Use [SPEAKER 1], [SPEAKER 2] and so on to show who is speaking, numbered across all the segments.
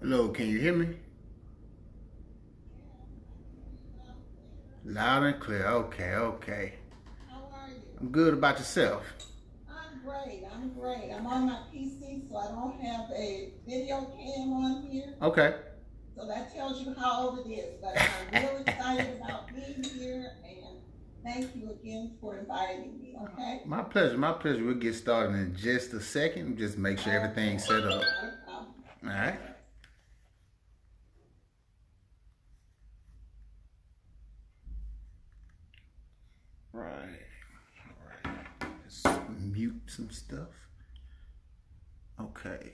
[SPEAKER 1] Hello, can you hear me? Loud and clear. Okay, okay.
[SPEAKER 2] How are you?
[SPEAKER 1] I'm good about yourself.
[SPEAKER 2] I'm great. I'm great. I'm on my PC, so I don't have a video cam on here.
[SPEAKER 1] Okay.
[SPEAKER 2] So that tells you how old it is. But I'm real excited about being here, and thank you again for inviting me, okay?
[SPEAKER 1] My pleasure, my pleasure. We'll get started in just a second. Just make sure everything's
[SPEAKER 2] Okay.
[SPEAKER 1] set up.
[SPEAKER 2] Not a problem.
[SPEAKER 1] All right. Right. All right. Let's mute some stuff. Okay.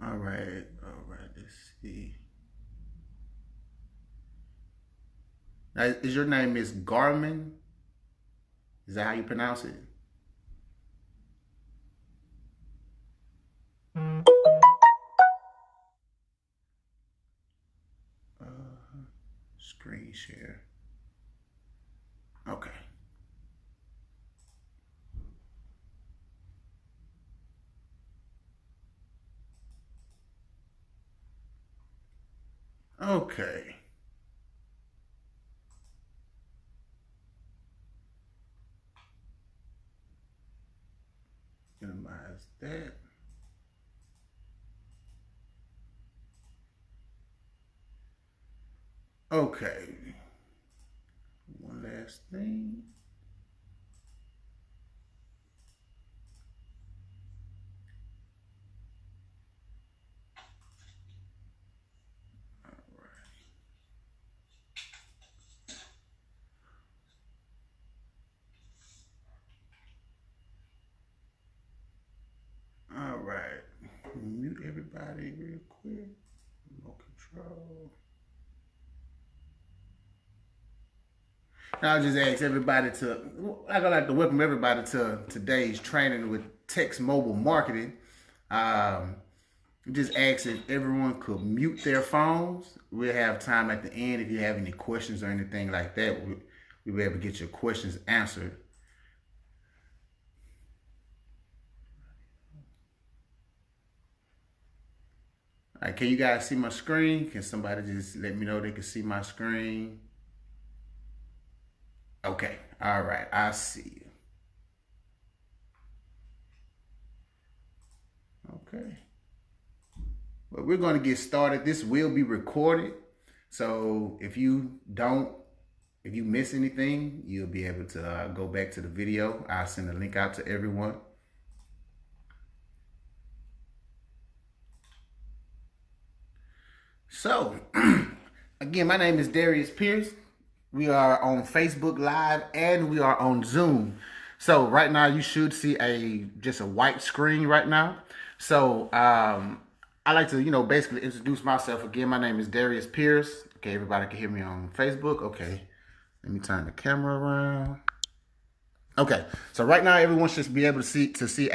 [SPEAKER 1] All right. All right. Let's see. Now, is your name Miss Garmin? Is that how you pronounce it? Screen share. Okay. Okay. Minimize that. Okay. One last thing. All right. Mute everybody real quick. Remote control. Now I just ask everybody I like to welcome everybody to today's training with text mobile marketing. Um, just ask if everyone could mute their phones. We'll have time at the end if you have any questions or anything like that. We'll be able to get your questions answered. All right, can you guys see my screen? Can somebody just let me know they can see my screen? Okay, all right, I see you. Okay. But we're going to get started. This will be recorded. So if you miss anything, you'll be able to go back to the video. I'll send a link out to everyone. So, again, my name is Darius Pierce. We are on Facebook Live and we are on Zoom. So right now you should see just a white screen right now. So I like to, basically introduce myself again. My name is Darius Pierce. Okay, everybody can hear me on Facebook. Okay, let me turn the camera around. Okay, so right now everyone should be able to see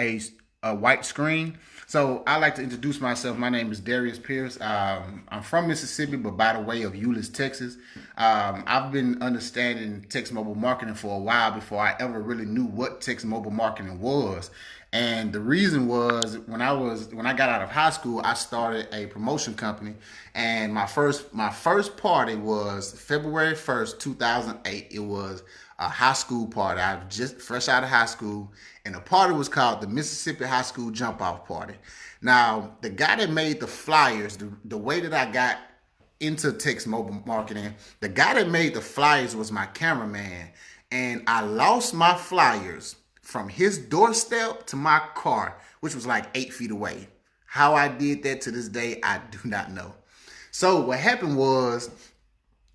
[SPEAKER 1] a white screen. So I like to introduce myself. My name is Darius Pierce. I'm from Mississippi, but by the way of Euless, Texas. I've been understanding text mobile marketing for a while before I ever really knew what text mobile marketing was. And the reason was when I got out of high school, I started a promotion company, and my first party was February 1st, 2008. It was a high school party. I was just fresh out of high school, and the party was called the Mississippi High School Jump Off Party. Now, the guy that made the flyers, the way that I got into text mobile marketing, the guy that made the flyers was my cameraman, and I lost my flyers from his doorstep to my car, which was like 8 feet away. How I did that to this day, I do not know. So what happened was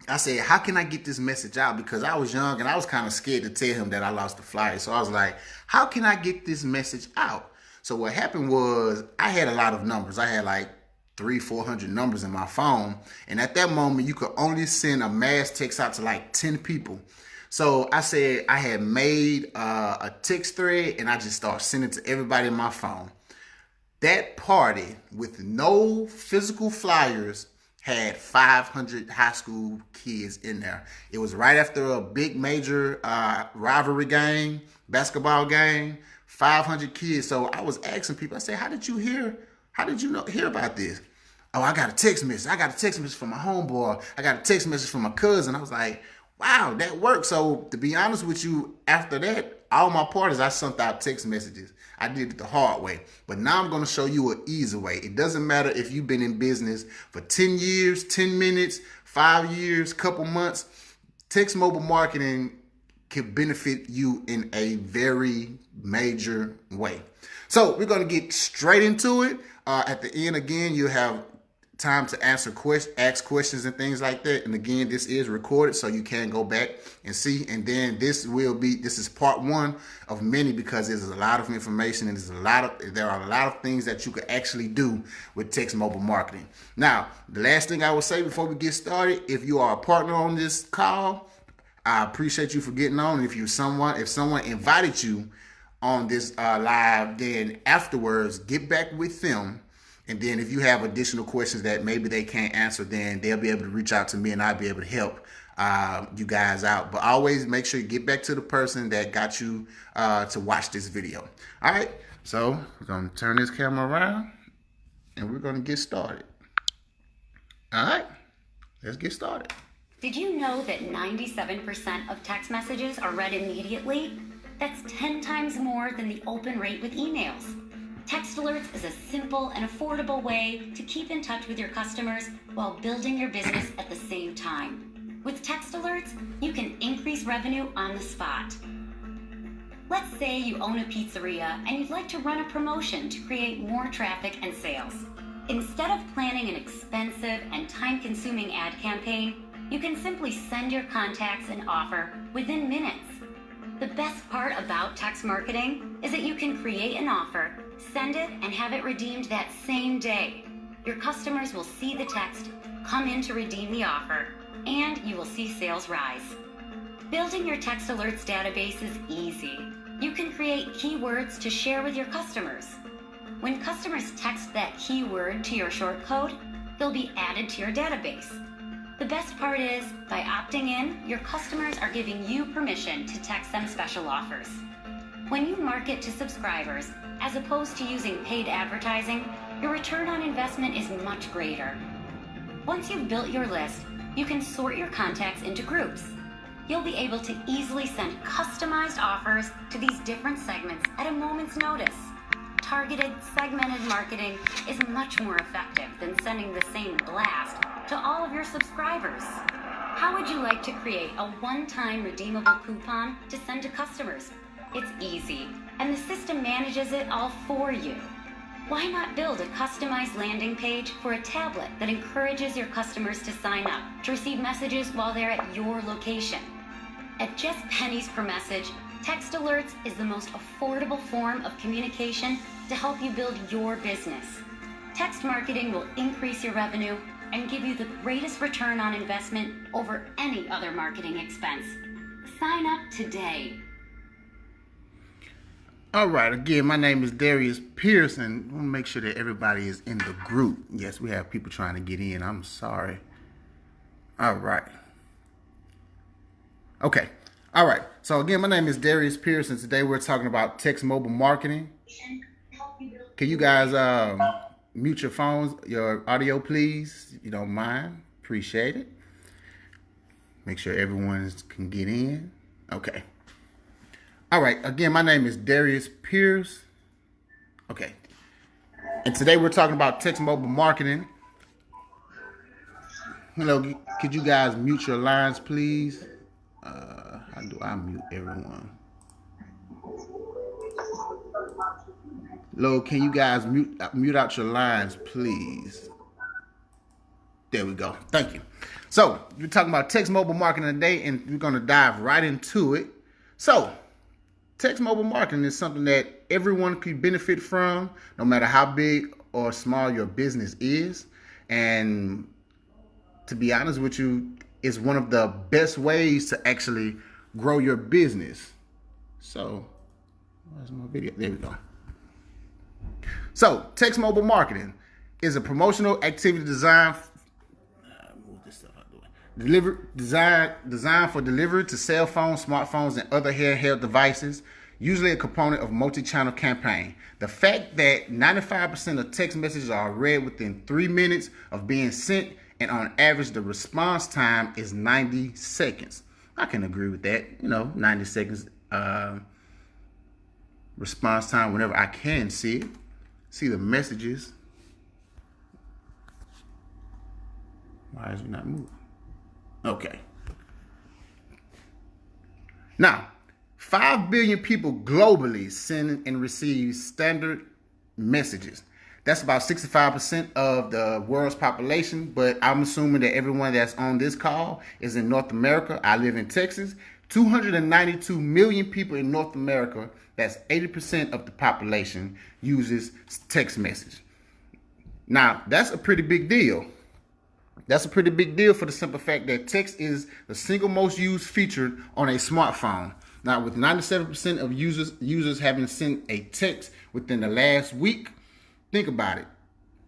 [SPEAKER 1] I said, how can I get this message out? Because I was young and I was kind of scared to tell him that I lost the flyer. So I was like, how can I get this message out? So what happened was I had a lot of numbers. I had like 400 numbers in my phone. And at that moment, you could only send a mass text out to like 10 people. So I said I had made a text thread and I just started sending it to everybody in my phone. That party with no physical flyers had 500 high school kids in there. It was right after a big major rivalry game, basketball game, 500 kids. So I was asking people, I said, how did you hear about this? Oh, I got a text message. I got a text message from my homeboy. I got a text message from my cousin. I was like, wow, that worked. So to be honest with you, after that, all my parties, I sent out text messages. I did it the hard way. But now I'm going to show you an easy way. It doesn't matter if you've been in business for 10 years, 10 minutes, 5 years, couple months. Text mobile marketing can benefit you in a very major way. So we're going to get straight into it. At the end, again, you have time to ask questions and things like that. And again, this is recorded, so you can go back and see. And then this is part one of many, because there's a lot of information and there are a lot of things that you could actually do with text mobile marketing. Now, the last thing I will say before we get started, if you are a partner on this call, I appreciate you for getting on. If someone invited you on this live, then afterwards get back with them. And then if you have additional questions that maybe they can't answer, then they'll be able to reach out to me and I'll be able to help you guys out. But always make sure you get back to the person that got you to watch this video. All right, so we're going to turn this camera around and we're going to get started. All right, let's get started.
[SPEAKER 3] Did you know that 97% of text messages are read immediately? That's 10 times more than the open rate with emails. Text Alerts is a simple and affordable way to keep in touch with your customers while building your business at the same time. With Text Alerts, you can increase revenue on the spot. Let's say you own a pizzeria and you'd like to run a promotion to create more traffic and sales. Instead of planning an expensive and time-consuming ad campaign, you can simply send your contacts an offer within minutes. The best part about text marketing is that you can create an offer, send it, and have it redeemed that same day. Your customers will see the text, come in to redeem the offer, and you will see sales rise. Building your Text Alerts database is easy. You can create keywords to share with your customers. When customers text that keyword to your short code, they'll be added to your database. The best part is, by opting in, your customers are giving you permission to text them special offers. When you market to subscribers, as opposed to using paid advertising, your return on investment is much greater. Once you've built your list, you can sort your contacts into groups. You'll be able to easily send customized offers to these different segments at a moment's notice. Targeted, segmented marketing is much more effective than sending the same blast to all of your subscribers. How would you like to create a one-time redeemable coupon to send to customers? It's easy, and the system manages it all for you. Why not build a customized landing page for a tablet that encourages your customers to sign up to receive messages while they're at your location? At just pennies per message, Text Alerts is the most affordable form of communication to help you build your business. Text marketing will increase your revenue and give you the greatest return on investment over any other marketing expense. Sign up today.
[SPEAKER 1] All right, again, my name is Darius Pearson. I want to make sure that everybody is in the group. Yes, we have people trying to get in. I'm sorry. All right. Okay. All right. So again, my name is Darius Pearson. Today we're talking about text mobile marketing. Can you guys mute your phones, your audio, please, if you don't mind? Appreciate it. Make sure everyone can get in. Okay. All right. Again, my name is Darius Pierce. Okay. And today we're talking about text mobile marketing. Hello. Could you guys mute your lines, please? How do I mute everyone? Hello. Can you guys mute out your lines, please? There we go. Thank you. So we're talking about text mobile marketing today, and we're going to dive right into it. So text mobile marketing is something that everyone can benefit from, no matter how big or small your business is. And to be honest with you, it's one of the best ways to actually grow your business. So, where's my video? There we go. So, text mobile marketing is a promotional activity designed Designed for delivery to cell phones, smartphones, and other handheld devices, usually a component of multi-channel campaign. The fact that 95% of text messages are read within 3 minutes of being sent, and on average the response time is 90 seconds. I can agree with that. 90 seconds response time whenever I can see the messages. Why is it not moving? Okay. Now, 5 billion people globally send and receive standard messages. That's about 65% of the world's population, but I'm assuming that everyone that's on this call is in North America. I live in Texas. 292 million people in North America, that's 80% of the population, uses text message. Now, that's a pretty big deal. That's a pretty big deal for the simple fact that text is the single most used feature on a smartphone. Now, with 97% of users having sent a text within the last week, think about it.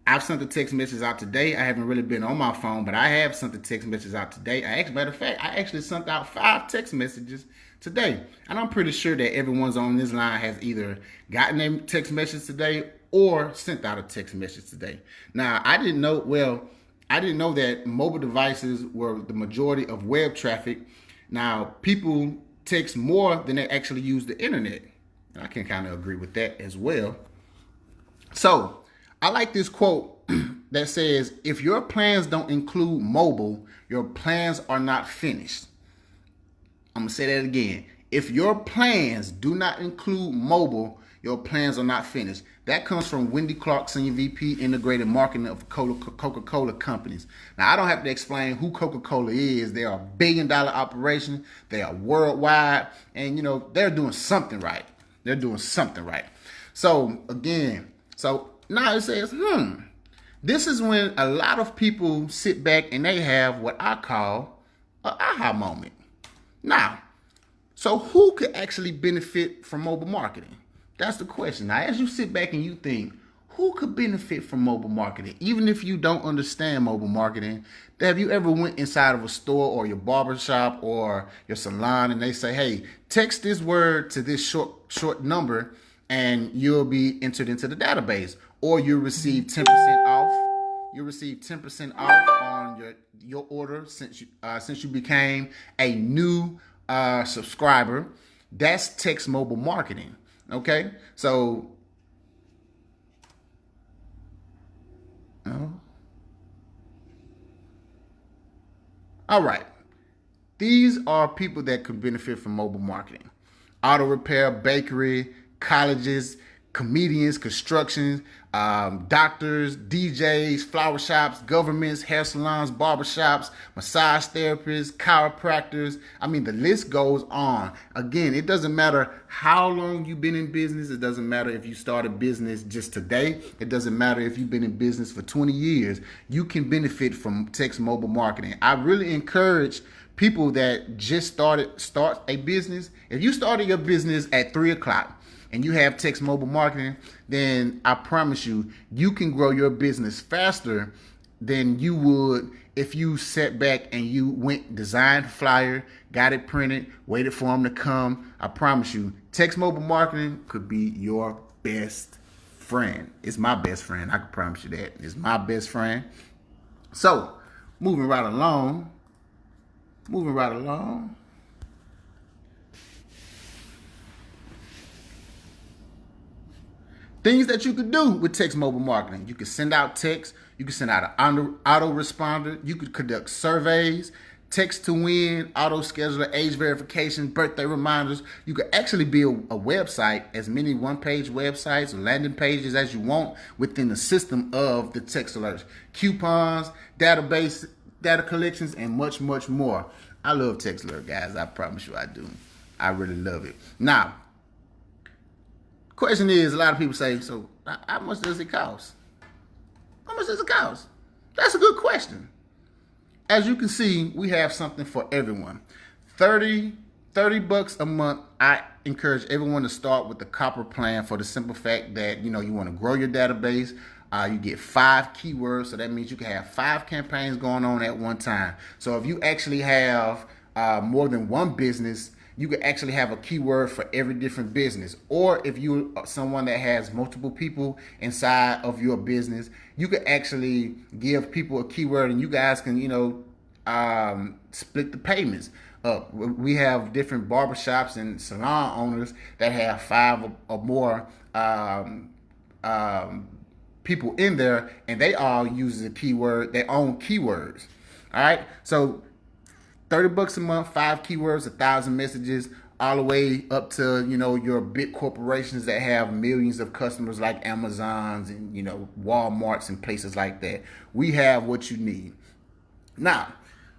[SPEAKER 1] I've sent the text message out today. I haven't really been on my phone, but I have sent the text message out today. Matter of fact, I actually sent out 5 text messages today. And I'm pretty sure that everyone's on this line has either gotten a text message today or sent out a text message today. Now, I didn't know that mobile devices were the majority of web traffic. Now, people text more than they actually use the internet. And I can kind of agree with that as well. So, I like this quote that says, if your plans don't include mobile, your plans are not finished. I'm going to say that again. If your plans do not include mobile, your plans are not finished. That comes from Wendy Clark, Senior VP, Integrated Marketing of Coca-Cola Companies. Now, I don't have to explain who Coca-Cola is. They are a billion-dollar operation. They are worldwide. And, they're doing something right. So, again, now it says, this is when a lot of people sit back and they have what I call an aha moment. Now, so who could actually benefit from mobile marketing? That's the question. Now, as you sit back and you think, who could benefit from mobile marketing? Even if you don't understand mobile marketing, have you ever went inside of a store or your barber shop or your salon and they say, hey, text this word to this short number and you'll be entered into the database, or you'll receive 10% off. You'll receive 10% off on your order since you became a new subscriber. That's text mobile marketing. Okay, so all right. These are people that could benefit from mobile marketing. Auto repair, bakery, colleges, comedians, construction, doctors, DJs, flower shops, governments, hair salons, barbershops, massage therapists, chiropractors. I mean, the list goes on. Again, it doesn't matter how long you've been in business. It doesn't matter if you started business just today. It doesn't matter if you've been in business for 20 years. You can benefit from text mobile marketing. I really encourage people that just start a business. If you started your business at 3 o'clock, and you have text mobile marketing, then I promise you can grow your business faster than you would if you sat back and you went, designed a flyer, got it printed, waited for them to come. I promise you, text mobile marketing could be your best friend. It's my best friend. I can promise you that. It's my best friend. So, moving right along. Things that you could do with text mobile marketing. You could send out text. You could send out an autoresponder. You could conduct surveys, text to win, auto scheduler, age verification, birthday reminders. You could actually build a website, as many one-page websites or landing pages as you want within the system of the text alerts, coupons, database, data collections, and much, much more. I love text alert, guys. I promise you I do. I really love it. Now, question is, a lot of people say, so how much does it cost? How much does it cost? That's a good question. As you can see, we have something for everyone. $30 a month. I encourage everyone to start with the copper plan for the simple fact that, you want to grow your database. You get 5 keywords, so that means you can have 5 campaigns going on at one time. So if you actually have more than one business, you can actually have a keyword for every different business. Or if you're someone that has multiple people inside of your business, you can actually give people a keyword, and you guys can, split the payments up. We have different barbershops and salon owners that have 5 or more people in there, and they all use the keyword, their own keywords. All right, so $30 a month, 5 keywords, 1,000 messages, all the way up to your big corporations that have millions of customers like Amazons and Walmarts and places like that. We have what you need. Now,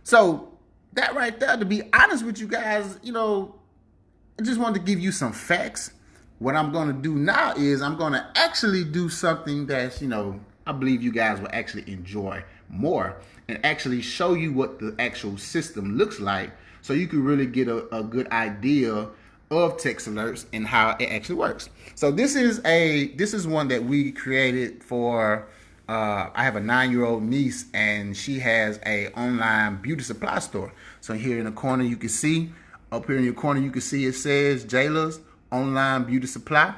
[SPEAKER 1] so that right there, to be honest with you guys, I just wanted to give you some facts. What I'm going to do now is I'm going to actually do something that's, I believe you guys will actually enjoy more, and actually show you what the actual system looks like, so you can really get a good idea of text alerts and how it actually works. So this is one that we created for I have a 9-year-old niece, and she has a online beauty supply store. So here in the corner you can see, up here in your corner you can see it says Jayla's Online Beauty Supply.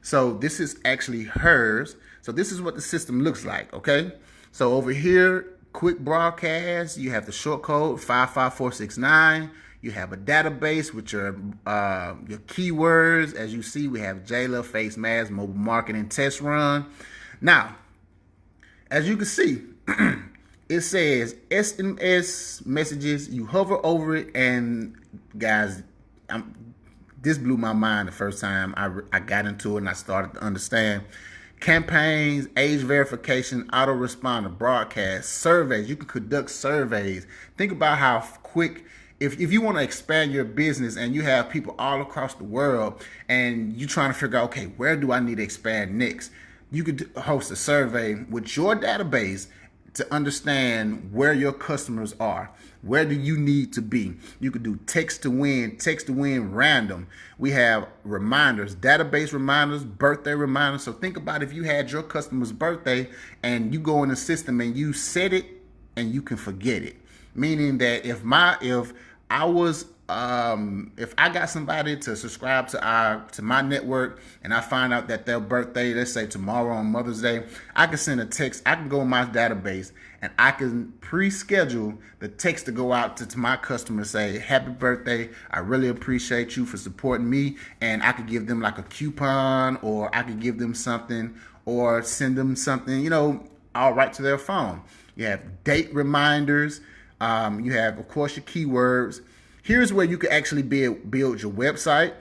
[SPEAKER 1] So this is actually hers. So this is what the system looks like, okay? So over here, quick broadcast, you have the short code 55469. You have a database with your keywords. As you see, we have Jayla, face mask, mobile marketing test run. Now, as you can see, it says SMS messages. You hover over it, and guys, this blew my mind the first time I got into it and I started to understand. Campaigns, age verification, autoresponder, broadcast, surveys. You can conduct surveys. Think about how quick, if you want to expand your business and you have people all across the world and you're trying to figure out, okay, where do I need to expand next? You could host a survey with your database to understand where your customers are. Where do you need to be? You could do text to win random. We have reminders, database reminders, birthday reminders. So think about if you had your customer's birthday and you go in the system and you set it and you can forget it. Meaning that if I got somebody to subscribe to my network and I find out that their birthday, let's say tomorrow on Mother's Day, I can send a text. I can go in my database and I can pre-schedule the text to go out to my customer, say, happy birthday. I really appreciate you for supporting me. And I could give them like a coupon, or I could give them something, or send them something, all right to their phone. You have date reminders. You have, of course, your keywords. Here's where you can actually build your website.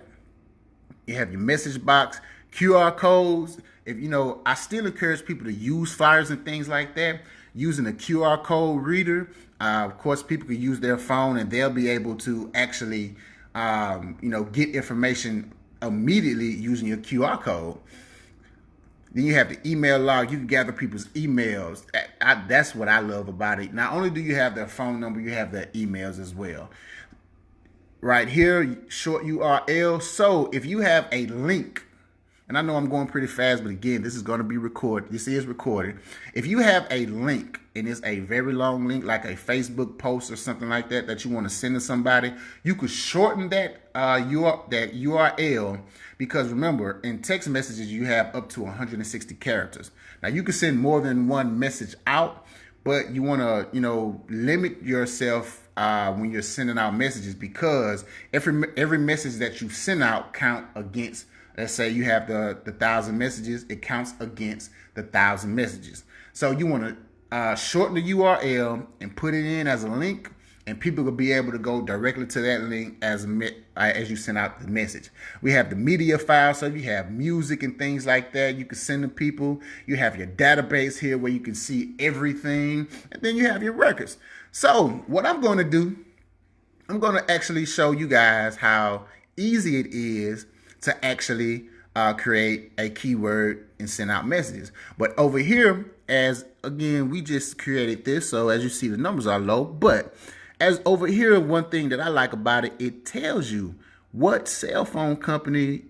[SPEAKER 1] You have your message box, QR codes. I still encourage people to use flyers and things like that using a QR code reader. Of course, people can use their phone and they'll be able to actually, get information immediately using your QR code. Then you have the email log. You can gather people's emails. That's what I love about it. Not only do you have their phone number, you have their emails as well. Right here, short URL. So if you have a link, and I know I'm going pretty fast, but again, this is going to be recorded. This is recorded. If you have a link, and it's a very long link, like a Facebook post or something like that you want to send to somebody, you could shorten that URL, because remember, in text messages, you have up to 160 characters. Now, you can send more than one message out, but you want to, limit yourself when you're sending out messages, because every message that you send out count against. Let's say you have the 1,000 messages, it counts against the 1,000 messages. So you want to shorten the URL and put it in as a link, and people will be able to go directly to that link as you send out the message. We have the media file, so you have music and things like that you can send to people. You have your database here where you can see everything, and then you have your records. So what I'm going to do, I'm going to actually show you guys how easy it is to actually create a keyword and send out messages. But over here, as again, we just created this, so as you see, the numbers are low. But as over here, one thing that I like about it, it tells you what cell phone company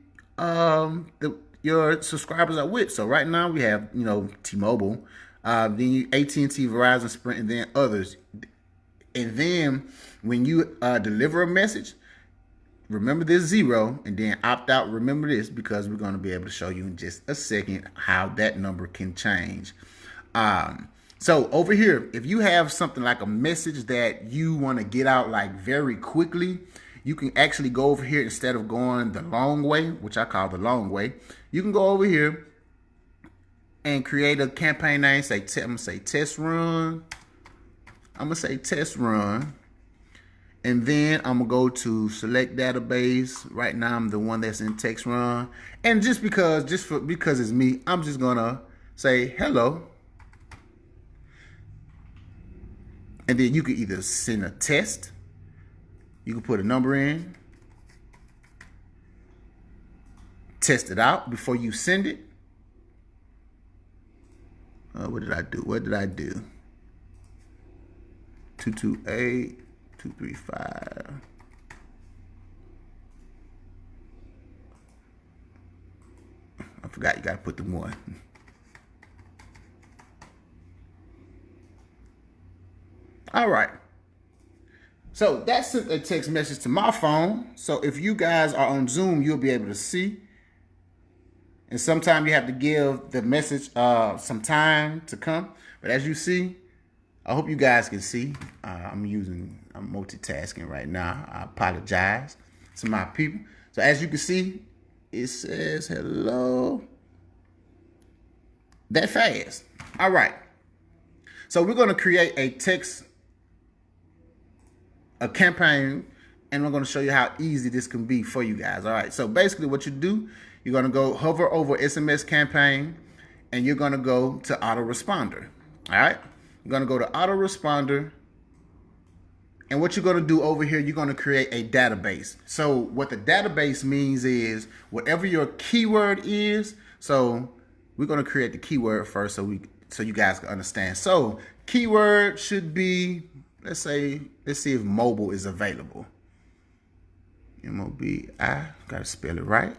[SPEAKER 1] your subscribers are with. So right now we have, you know, T-Mobile, then AT&T, Verizon, Sprint, and then others. And then when you deliver a message, remember this 0 and then opt out. Remember this, because we're going to be able to show you in just a second how that number can change. So over here, if you have something like a message that you want to get out like very quickly, you can actually go over here instead of going the long way, which I call the long way. You can go over here and create a campaign name. I'm gonna say test run. I'm gonna say test run. And then I'm gonna go to select database. Right now I'm the one that's in text run. And because it's me, I'm just gonna say hello. And then you can either send a test, you can put a number in, test it out before you send it. What did I do? 228 235. I forgot you gotta put the 1. All right. So that sent a text message to my phone. So if you guys are on Zoom, you'll be able to see. And sometimes you have to give the message some time to come. But as you see, I hope you guys can see. I'm multitasking right now. I apologize to my people. So as you can see, it says hello. That fast. All right. So we're going to create a campaign, and I'm going to show you how easy this can be for you guys. All right. So basically what you do, you're going to go hover over SMS campaign, and you're going to go to autoresponder. All right. You're going to go to autoresponder. And what you're going to do over here, you're going to create a database. So what the database means is whatever your keyword is. So we're going to create the keyword first so you guys can understand. So keyword should be, let's see if mobile is available. M-O-B-I, got to spell it right.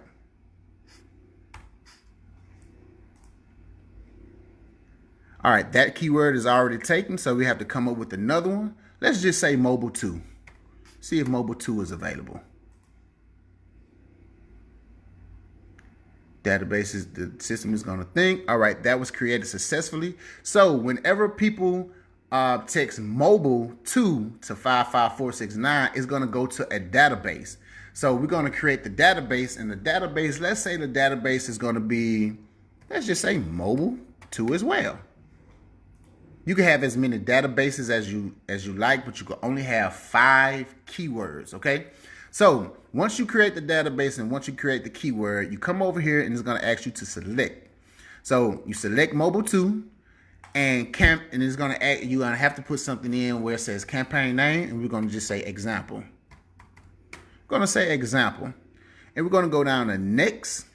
[SPEAKER 1] All right, that keyword is already taken, so we have to come up with another one. Let's just say mobile 2. See if mobile 2 is available. Databases, the system is going to think. All right, that was created successfully. So whenever people text mobile 2 to 55469, it's going to go to a database. So we're going to create the database, and the database, let's say the database is going to be, let's just say mobile 2 as well. You can have as many databases as you like, but you can only have 5 keywords, okay? So once you create the database and once you create the keyword, you come over here and it's going to ask you to select. So you select mobile 2 and it's going to you're going to have to put something in where it says campaign name, and we're going to just say example. We're going to say example, and we're going to go down to next.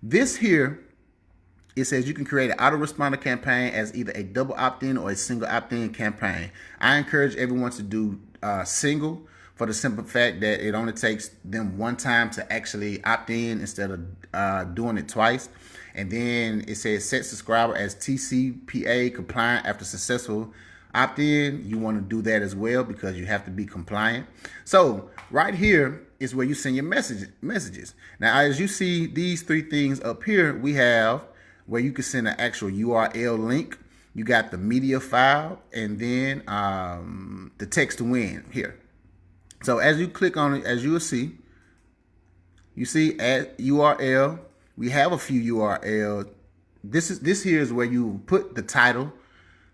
[SPEAKER 1] This here, it says you can create an autoresponder campaign as either a double opt-in or a single opt-in campaign. I encourage everyone to do single for the simple fact that it only takes them one time to actually opt in instead of doing it twice. And then it says set subscriber as TCPA compliant after successful opt-in. You want to do that as well because you have to be compliant. So right here is where you send your messages. Now, as you see these 3 things up here, we have where you can send an actual URL link. You got the media file, and then the text to win here. So as you click on it, as you will see, you see add URL. We have a few URL. This here is where you put the title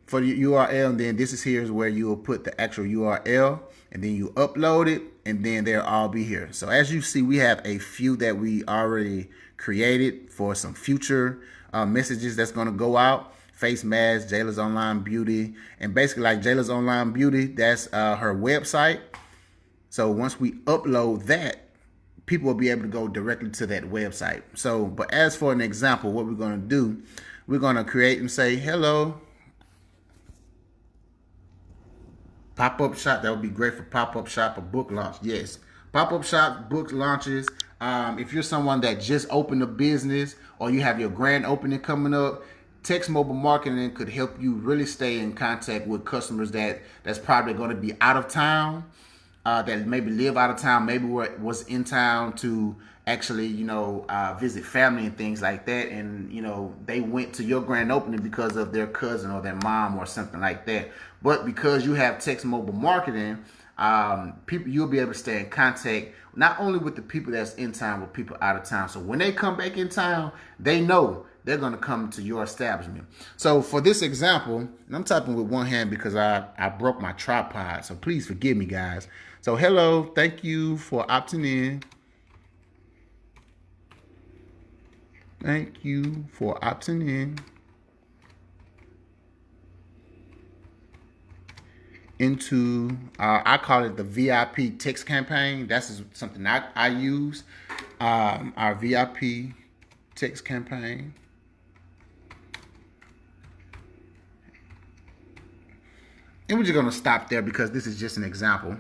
[SPEAKER 1] for the URL, and then this here is where you will put the actual URL, and then you upload it, and then they'll all be here. So as you see, we have a few that we already created for some future messages that's going to go out. Face mask, Jayla's Online Beauty, and basically like Jayla's Online Beauty, that's her website. So once we upload that, people will be able to go directly to that website. So, but as for an example, what we're going to do, we're going to create and say, hello, pop-up shop. That would be great for pop-up shop or book launch. Yes, pop-up shop, book launches. If you're someone that just opened a business or you have your grand opening coming up, text mobile marketing could help you really stay in contact with customers that's probably going to be out of town, that maybe live out of town, maybe was in town to actually, visit family and things like that. And, they went to your grand opening because of their cousin or their mom or something like that. But because you have text mobile marketing, you'll be able to stay in contact not only with the people that's in town, but people out of town. So when they come back in town, they know they're going to come to your establishment. So for this example, and I'm typing with one hand because I broke my tripod, so please forgive me, guys. So hello, thank you for opting in. Thank you for opting in into, I call it the VIP text campaign. That's something I use, our VIP text campaign. And we're just going to stop there because this is just an example.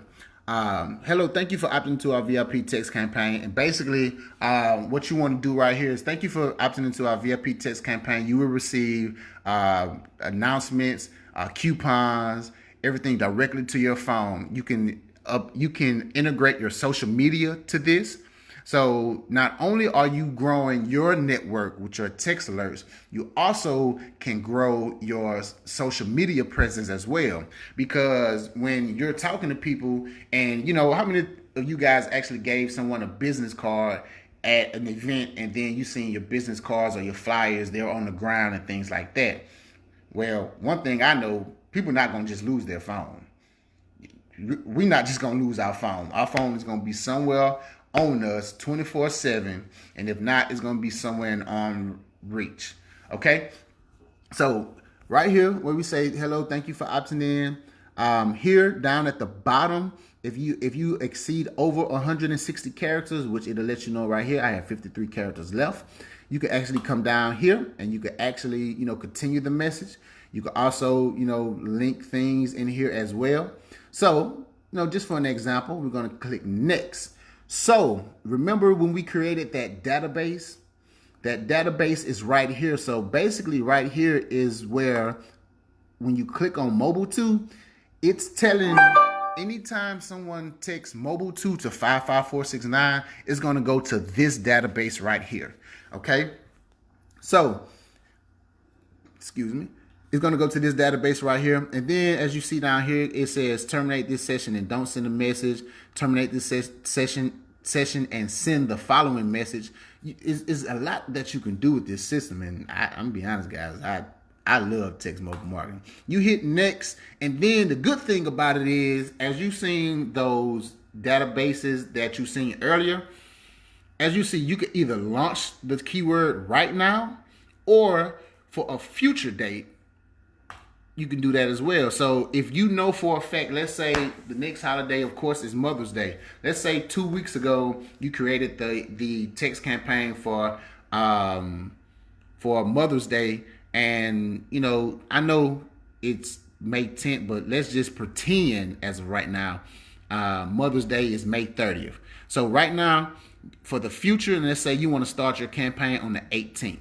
[SPEAKER 1] Hello, thank you for opting into our VIP text campaign. And basically, what you want to do right here is thank you for opting into our VIP text campaign. You will receive announcements, coupons, everything directly to your phone. You can integrate your social media to this. So not only are you growing your network with your text alerts, you also can grow your social media presence as well. Because when you're talking to people, and how many of you guys actually gave someone a business card at an event, and then you seen your business cards or your flyers, they're on the ground and things like that? Well, one thing I know, people are not going to just lose their phone. We're not just going to lose our phone. Our phone is going to be somewhere on us 24/7, and if not, it's going to be somewhere in arm reach. Okay, so right here where we say hello, thank you for opting in, here down at the bottom, if you exceed over 160 characters, which it'll let you know right here, I have 53 characters left, you can actually come down here and you can actually continue the message. You can also link things in here as well. So just for an example, we're going to click next. So remember when we created that database? That database is right here. So basically right here is where when you click on mobile 2, it's telling anytime someone texts mobile 2 to 55469, it's going to go to this database right here. Okay. So, excuse me. It's going to go to this database right here. And then as you see down here, it says terminate this session and don't send a message. Terminate this session and send the following message. Is a lot that you can do with this system. And I'm going to be honest, guys, I love text mobile marketing. You hit next. And then the good thing about it is, as you've seen those databases that you've seen earlier, as you see, you can either launch the keyword right now or for a future date, you can do that as well. So if you know for a fact, let's say the next holiday, of course, is Mother's Day. Let's say 2 weeks ago, you created the text campaign for Mother's Day. And, I know it's May 10th, but let's just pretend as of right now, Mother's Day is May 30th. So right now, for the future, and let's say you want to start your campaign on the 18th,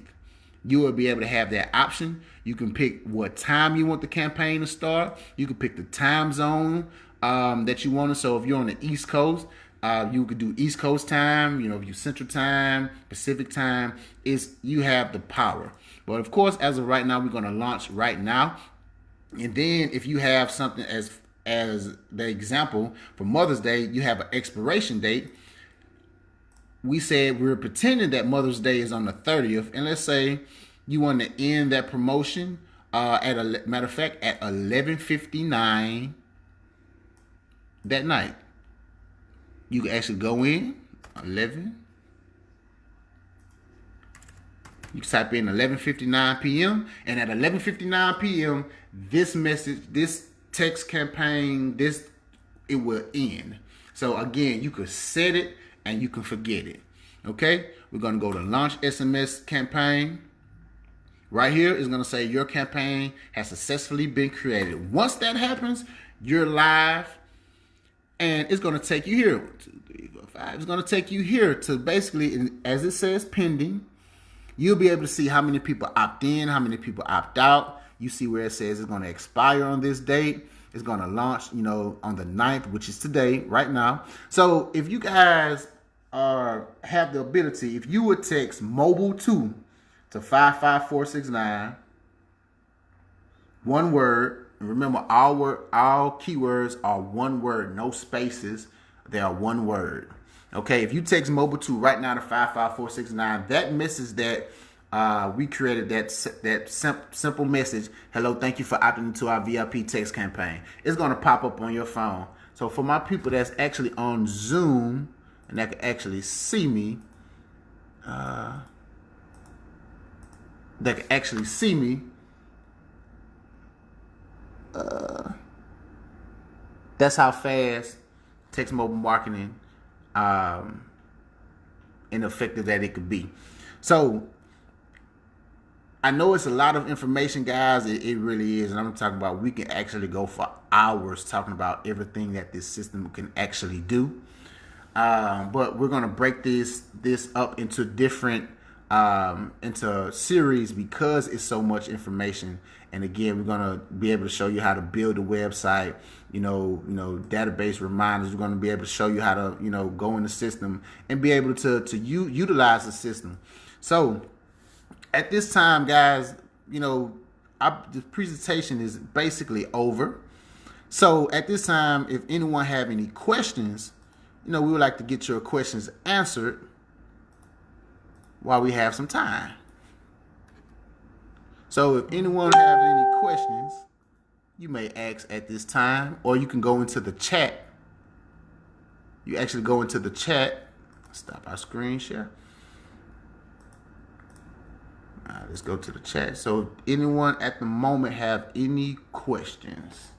[SPEAKER 1] you will be able to have that option. You can pick what time you want the campaign to start. You can pick the time zone that you want to. So if you're on the East Coast, you could do East Coast time. If you Central time, Pacific time, you have the power. But of course, as of right now, we're going to launch right now. And then if you have something as the example for Mother's Day, you have an expiration date. We said we're pretending that Mother's Day is on the 30th. And let's say you want to end that promotion at matter of fact, at 11:59 that night. You can actually go in 11. You can type in 11:59 p.m. and at 11:59 p.m. this message, this text campaign, it will end. So again, you could set it and you can forget it. Okay, we're going to go to launch SMS campaign. Right here is going to say your campaign has successfully been created. Once that happens, you're live. And it's going to take you here. 1, 2, 3, 4, 5. It's going to take you here to basically, as it says pending, you'll be able to see how many people opt in, how many people opt out. You see where it says it's going to expire on this date. It's going to launch, on the 9th, which is today, right now. So if you guys have the ability, if you would text mobile 2 to 55469, one word. Remember, all keywords are one word, no spaces. They are one word. Okay, if you text mobile 2 right now to 55469, that message that we created, that simple message, hello, thank you for opting into our VIP text campaign. It's going to pop up on your phone. So for my people that's actually on Zoom and that can actually see me, that's how fast text mobile marketing and effective that it could be. So I know it's a lot of information, guys. It really is. And I'm talking about, we can actually go for hours talking about everything that this system can actually do. But we're going to break this up into different into series because it's so much information. And again, we're going to be able to show you how to build a website, database reminders. We're going to be able to show you how to, go in the system and be able to utilize the system. So at this time, guys, the presentation is basically over. So at this time, if anyone have any questions, we would like to get your questions answered while we have some time. So if anyone have any questions, you may ask at this time, or you can go into the chat. You actually go into the chat. Stop our screen share. All right, let's go to the chat. So if anyone at the moment have any questions,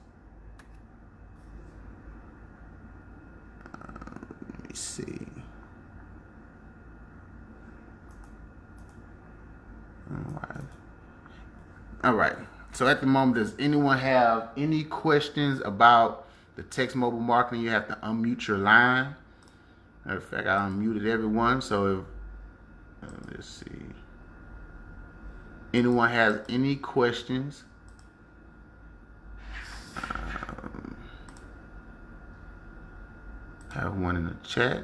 [SPEAKER 1] let me see. All right. So at the moment, does anyone have any questions about the text mobile marketing? You have to unmute your line. Matter of fact, I unmuted everyone. So if, let's see. Anyone has any questions? Have one in the chat.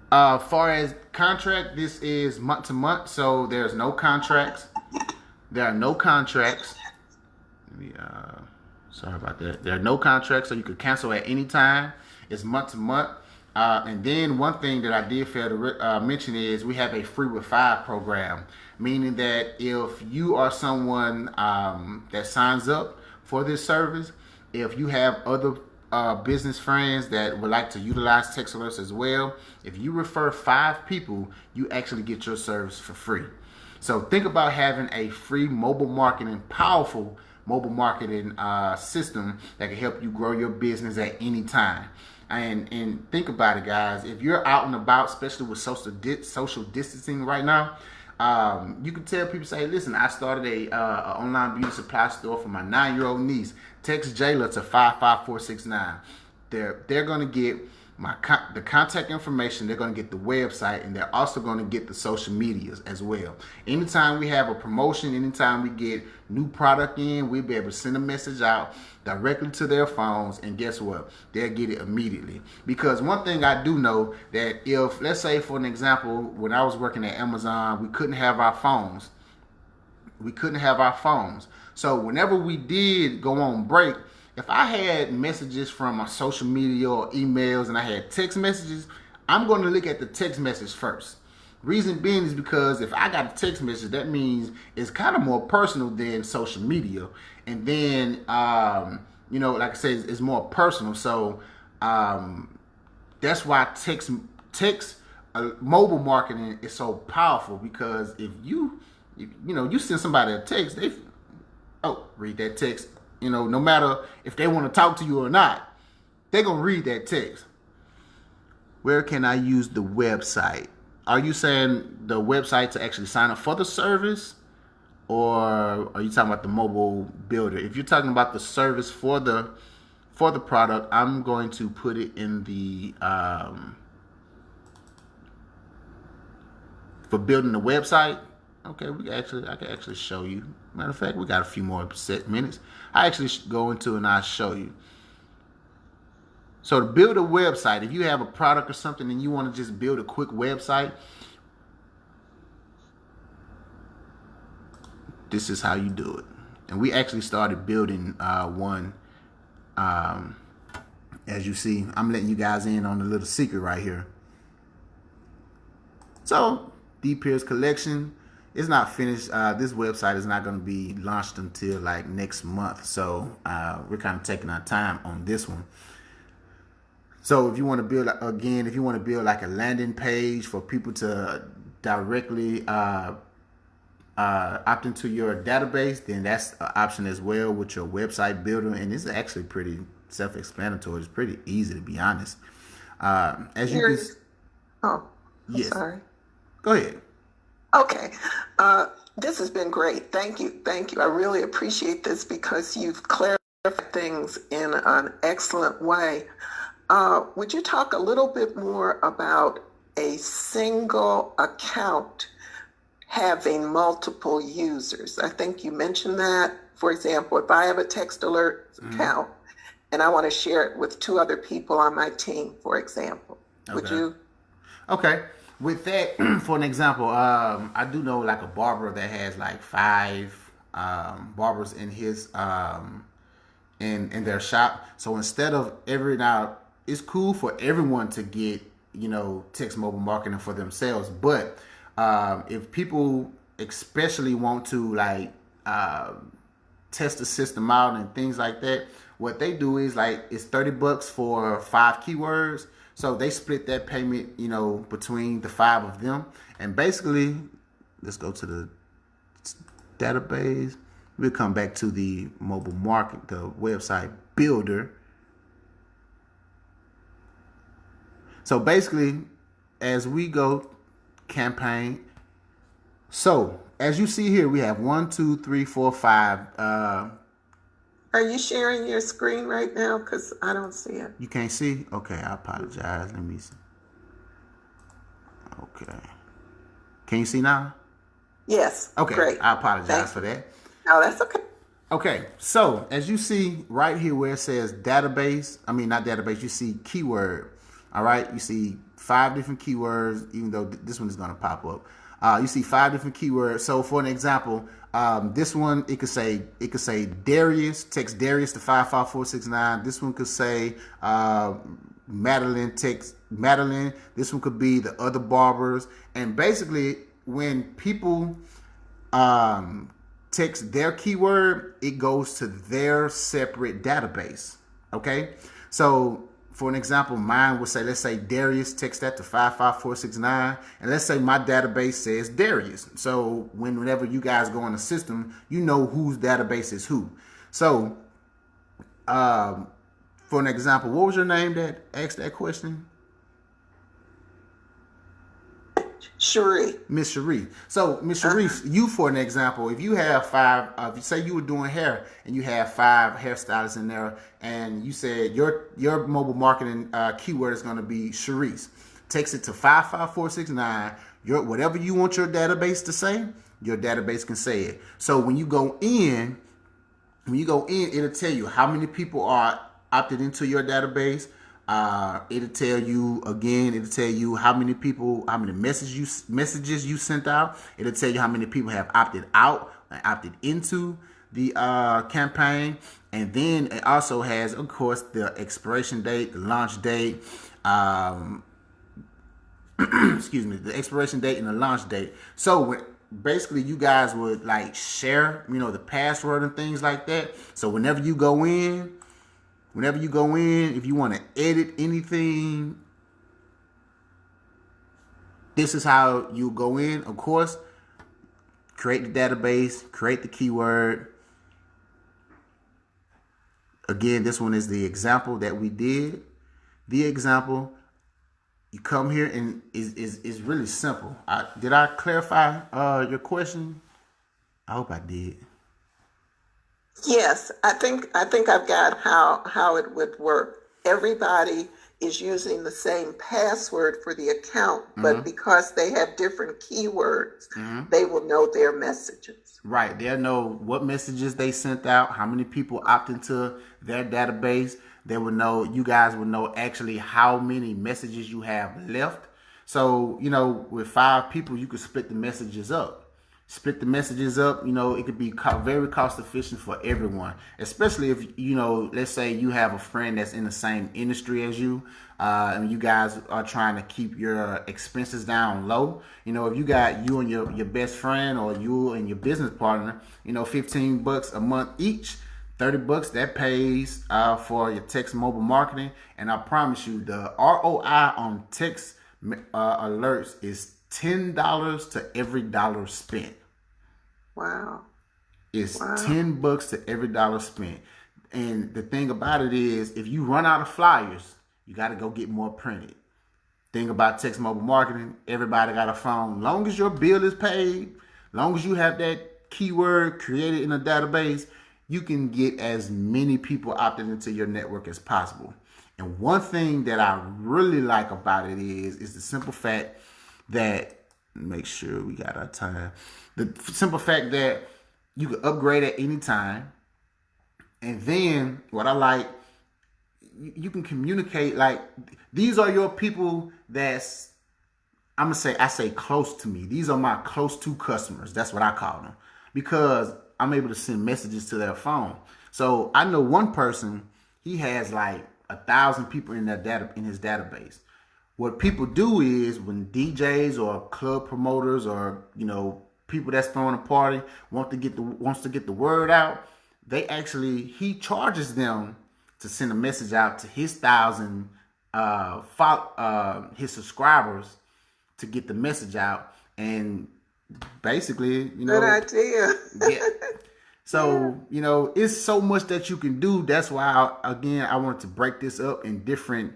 [SPEAKER 1] Far as contract, this is month to month, so there's no contracts. There are no contracts. Sorry about that. There are no contracts, so you could cancel at any time. It's month to month. And then one thing that I did fail to mention is we have a free with 5 program, meaning that if you are someone that signs up for this service, if you have other business friends that would like to utilize text alerts as well, if you refer 5 people, you actually get your service for free. So think about having a free mobile marketing, powerful mobile marketing system that can help you grow your business at any time. And think about it, guys. If you're out and about, especially with social distancing right now, you can tell people, say, listen, I started a online beauty supply store for my 9-year-old niece. Text Jayla to 55469. They're going to get the contact information, they're going to get the website, and they're also going to get the social medias as well. Anytime we have a promotion, anytime we get new product in, we'll be able to send a message out directly to their phones, and guess what? They'll get it immediately. Because one thing I do know, that if, let's say for an example, when I was working at Amazon, we couldn't have our phones. So whenever we did go on break, if I had messages from my social media or emails and I had text messages, I'm going to look at the text message first. Reason being is because if I got a text message, that means it's kind of more personal than social media. And then, like I said, it's more personal. So that's why text mobile marketing is so powerful, because if you send somebody a text, read that text. No matter if they want to talk to you or not, they're going to read that text. Where can I use the website? Are you saying the website to actually sign up for the service? Or are you talking about the mobile builder? If you're talking about the service for the for the product, I'm going to put it in the for building the website. Okay, I can actually show you. Matter of fact, we got a few more minutes. I actually go into and I show you. So to build a website, if you have a product or something and you want to just build a quick website, this is how you do it. And we actually started building one. As you see, I'm letting you guys in on a little secret right here. So D. Pierce Collection is not finished. This website is not going to be launched until like next month. So we're kind of taking our time on this one. So if you want to build, again, if you want to build like a landing page for people to directly opt into your database, then that's an option as well with your website builder. And it's actually pretty self-explanatory. It's pretty easy, to be honest. As you can,
[SPEAKER 4] I'm sorry.
[SPEAKER 1] Go ahead.
[SPEAKER 4] Okay. This has been great. Thank you. Thank you. I really appreciate this because you've clarified things in an excellent way. Would you talk a little bit more about a single account having multiple users? I think you mentioned that. For example, if I have a text alert account and I want to share it with 2 other people on my team, for example, would you?
[SPEAKER 1] Okay. With that, for an example, I do know like a barber that has like 5 barbers in his in their shop. So instead of now, it's cool for everyone to get, text mobile marketing for themselves. But if people especially want to like test the system out and things like that, what they do is like it's $30 for 5 keywords. So they split that payment, between the 5 of them. And basically, let's go to the database. We'll come back to the mobile market, the website builder. So basically, as we go campaign, so as you see here, we have 1, 2, 3, 4, 5.
[SPEAKER 4] Are you sharing your screen right now? Because I don't see it.
[SPEAKER 1] You can't see? Okay, I apologize. Let me see. Okay. Can you see now?
[SPEAKER 4] Yes.
[SPEAKER 1] Okay.
[SPEAKER 4] Great.
[SPEAKER 1] I apologize for that.
[SPEAKER 4] No, that's okay.
[SPEAKER 1] Okay, so as you see right here where it says database, not database, you see keyword. All right, you see 5 different keywords, even though this one is going to pop up. You see 5 different keywords. So for an example, this one, it could say Darius, text Darius to 55469. This one could say Madeline, text Madeline. This one could be the other barbers. And basically, when people text their keyword, it goes to their separate database. Okay, so for an example, mine would say, let's say Darius, text that to 55469. And let's say my database says Darius. So whenever you guys go on the system, you know whose database is who. So for an example, what was your name that asked that question?
[SPEAKER 4] Cherie.
[SPEAKER 1] Miss Cherie. So Miss Cherie, you, for an example, if you have 5, if you say you were doing hair and you have 5 hairstylists in there, and you said your mobile marketing keyword is going to be Cherise, text it to 55469. Whatever you want your database to say, your database can say it. So when you go in, it'll tell you how many people are opted into your database. It'll tell you how many people, how many messages you sent out. It'll tell you how many people have opted out and opted into the campaign. And then it also has, of course, the expiration date, the launch date, the expiration date and the launch date. So basically you guys would like share, the password and things like that. So whenever you go in, if you want to edit anything, this is how you go in. Of course, create the database, create the keyword. Again, this one is the example that we did. The example, you come here and is really simple. Did I clarify your question? I hope I did.
[SPEAKER 4] Yes, I think I've got how it would work. Everybody is using the same password for the account, but
[SPEAKER 1] Mm-hmm.
[SPEAKER 4] because they have different keywords,
[SPEAKER 1] Mm-hmm.
[SPEAKER 4] they will know their messages.
[SPEAKER 1] Right. They'll know what messages they sent out, how many people opt into their database. They will know, you guys will know actually how many messages you have left. So, with 5 people, you could split the messages up. Split the messages up, it could be very cost efficient for everyone, especially if, let's say you have a friend that's in the same industry as you, and you guys are trying to keep your expenses down low. If you got you and your best friend, or you and your business partner, $15 a month each, $30 that pays for your text mobile marketing. And I promise you, the ROI on text alerts is $10 to every dollar spent.
[SPEAKER 4] Wow.
[SPEAKER 1] It's
[SPEAKER 4] Wow.
[SPEAKER 1] $10 to every dollar spent. And the thing about it is, if you run out of flyers, you got to go get more printed. Thing about text mobile marketing, everybody got a phone. Long as your bill is paid, long as you have that keyword created in a database, you can get as many people opted into your network as possible. And one thing that I really like about it is the simple fact that, make sure we got our time. The simple fact that you can upgrade at any time. And then what I like, you can communicate, like, these are your people that's, I say close to me. These are my close to customers. That's what I call them, because I'm able to send messages to their phone. So I know one person, he has like 1,000 people in his database. What people do is, when DJs or club promoters, or people that's throwing a party, wants to get the word out, he charges them to send a message out to his 1,000 his subscribers, to get the message out. And basically,
[SPEAKER 4] Good idea.
[SPEAKER 1] yeah. So, it's so much that you can do. That's why, again, I wanted to break this up in different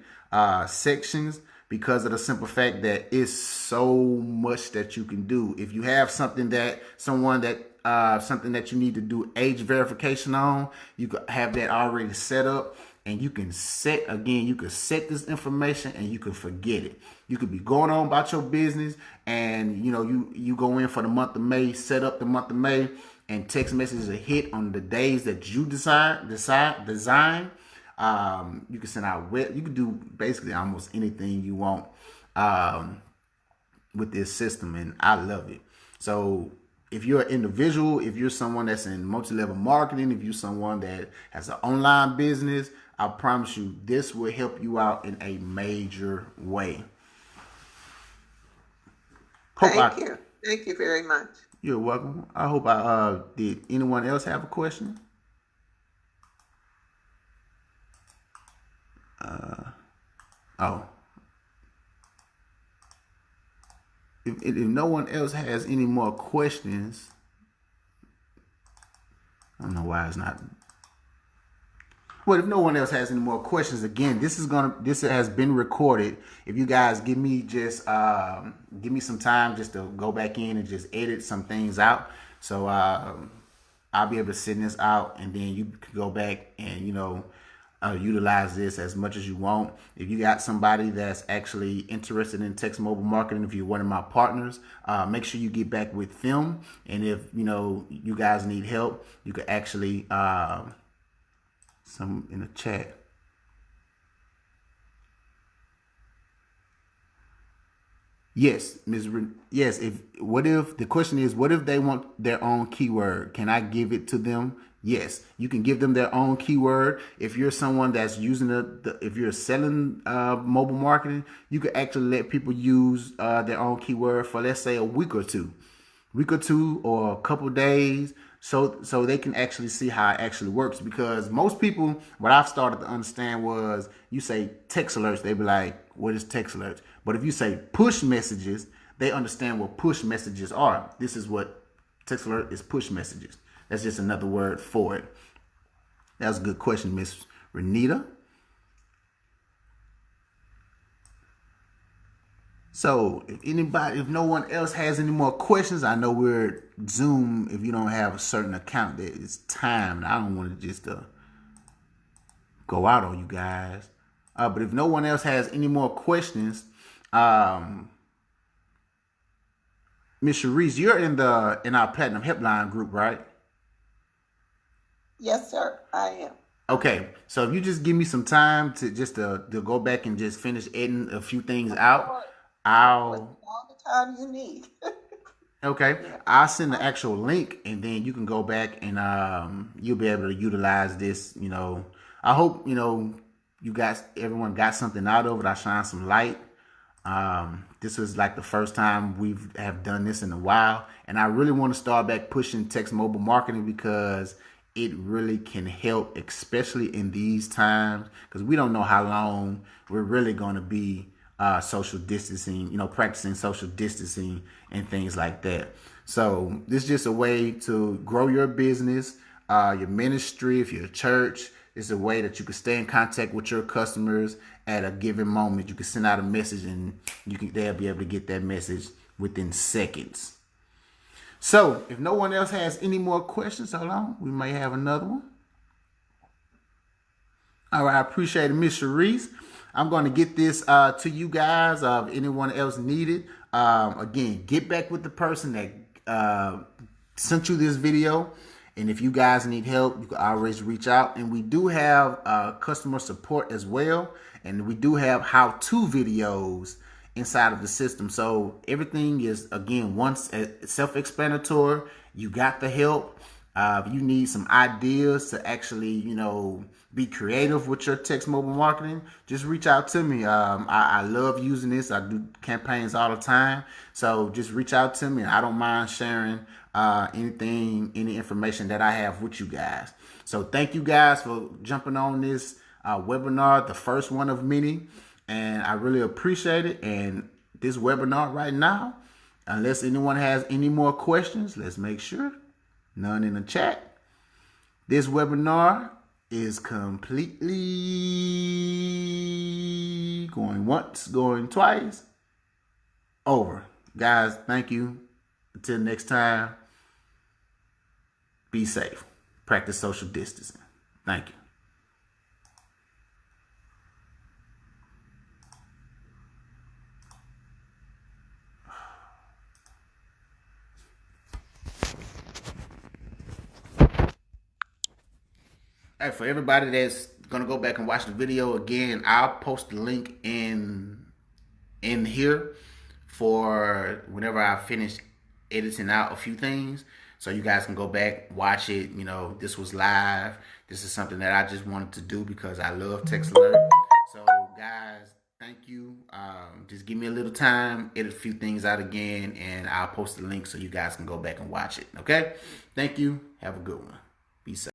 [SPEAKER 1] sections, because of the simple fact that it's so much that you can do. If you have something that you need to do age verification on, you could have that already set up, and you can set this information, and you can forget it. You could be going on about your business, and you go in for the month of May, set up the month of May, and text messages are hit on the days that you design. You can send out you can do basically almost anything you want with this system, and I love it. So if you're an individual, if you're someone that's in multi-level marketing, if you're someone that has an online business, I promise you this will help you out in a major way.
[SPEAKER 4] Thank you. Thank you very much.
[SPEAKER 1] You're welcome. I hope did anyone else have a question? Oh. If no one else has any more questions, I don't know why it's not. Well, if no one else has any more questions, again, this has been recorded. If you guys give me some time just to go back in and just edit some things out, so I'll be able to send this out, and then you can go back and utilize this as much as you want. If you got somebody that's actually interested in text mobile marketing, if you're one of my partners, make sure you get back with them. And if you guys need help, you could actually some in the chat. Yes, Ms. Yes. What if they want their own keyword? Can I give it to them? Yes, you can give them their own keyword. If you're someone that's using if you're selling mobile marketing, you could actually let people use their own keyword for, let's say, a week or two, or a couple days, so they can actually see how it actually works. Because most people, what I've started to understand was, you say text alerts, they be like, what is text alerts? But if you say push messages, they understand what push messages are. This is what text alert is: push messages. That's just another word for it. That was a good question, Miss Renita. So if no one else has any more questions, I know we're Zoom. If you don't have a certain account, that it's time. And I don't want to just go out on you guys. But if no one else has any more questions, Miss Sharice, you're in our Platinum Helpline group, right?
[SPEAKER 4] Yes, sir, I am.
[SPEAKER 1] Okay, so if you just give me some time to just to go back and just finish editing a few things out,
[SPEAKER 4] All the time you need.
[SPEAKER 1] okay, I'll send the actual link, and then you can go back and you'll be able to utilize this. I hope everyone got something out of it. I shine some light. This was like the first time we have done this in a while, and I really want to start back pushing text mobile marketing because it really can help, especially in these times, because we don't know how long we're really going to be social distancing, practicing social distancing and things like that. So this is just a way to grow your business, your ministry, if you're a church. It's a way that you can stay in contact with your customers at a given moment. You can send out a message and they'll be able to get that message within seconds. So if no one else has any more questions, hold on, we may have another one. All right, I appreciate it, Miss Sharice. I'm going to get this to you guys. If anyone else needed, again, get back with the person that sent you this video. And if you guys need help, you can always reach out. And we do have customer support as well. And we do have how-to videos inside of the system. So everything is, again, once self-explanatory. You got the help. If you need some ideas to actually, be creative with your text mobile marketing, just reach out to me. I love using this. I do campaigns all the time. So just reach out to me. I don't mind sharing any information that I have with you guys. So thank you guys for jumping on this webinar, the first one of many. And I really appreciate it. And this webinar right now, unless anyone has any more questions, let's make sure. None in the chat. This webinar is completely going once, going twice, over. Guys, thank you. Until next time, be safe. Practice social distancing. Thank you. Hey, for everybody that's gonna go back and watch the video again, I'll post the link in here for whenever I finish editing out a few things, so you guys can go back, watch it. This was live. This is something that I just wanted to do because I love Text Alert. So guys, thank you. Just give me a little time, edit a few things out again, and I'll post the link so you guys can go back and watch it. Okay? Thank you. Have a good one. Be safe.